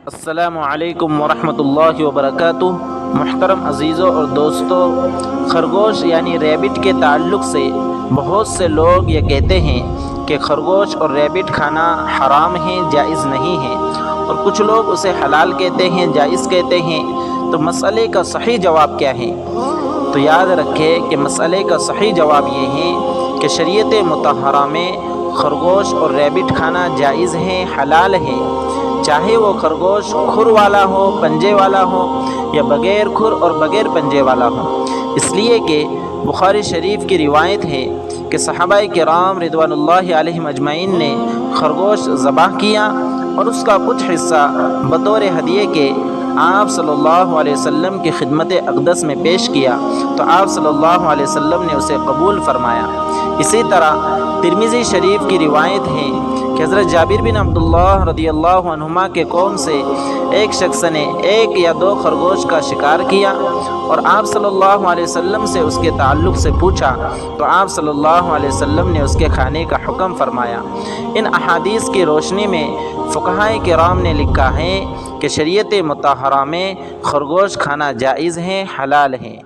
السلام علیکم ورحمۃ اللہ وبرکاتہ۔ محترم عزیزوں اور دوستوں، خرگوش یعنی ریبٹ کے تعلق سے بہت سے لوگ یہ کہتے ہیں کہ خرگوش اور ریبٹ کھانا حرام ہے، جائز نہیں ہے، اور کچھ لوگ اسے حلال کہتے ہیں، جائز کہتے ہیں۔ تو مسئلے کا صحیح جواب کیا ہے؟ تو یاد رکھیں کہ مسئلے کا صحیح جواب یہ ہے کہ شریعت مطہرہ میں خرگوش اور ریبٹ کھانا جائز ہے، حلال ہے، چاہے وہ خرگوش کھر والا ہو، پنجے والا ہو، یا بغیر کھر اور بغیر پنجے والا ہو۔ اس لیے کہ بخاری شریف کی روایت ہے کہ صحابہ کرام رضوان اللہ علیہم اجمعین نے خرگوش ذبح کیا اور اس کا کچھ حصہ بطور ہدیے کے آپ صلی اللہ علیہ وسلم کی خدمت اقدس میں پیش کیا، تو آپ صلی اللہ علیہ وسلم نے اسے قبول فرمایا۔ اسی طرح ترمذی شریف کی روایت ہے کہ حضرت جابر بن عبداللہ رضی اللہ عنہما کے قوم سے ایک شخص نے 1 یا 2 خرگوش کا شکار کیا اور آپ صلی اللہ علیہ وسلم سے اس کے تعلق سے پوچھا، تو آپ صلی اللہ علیہ وسلم نے اس کے کھانے کا حکم فرمایا۔ ان احادیث کی روشنی میں فقہائے کرام نے لکھا ہے کہ شریعت مطہرہ میں خرگوش کھانا جائز ہے، حلال ہے۔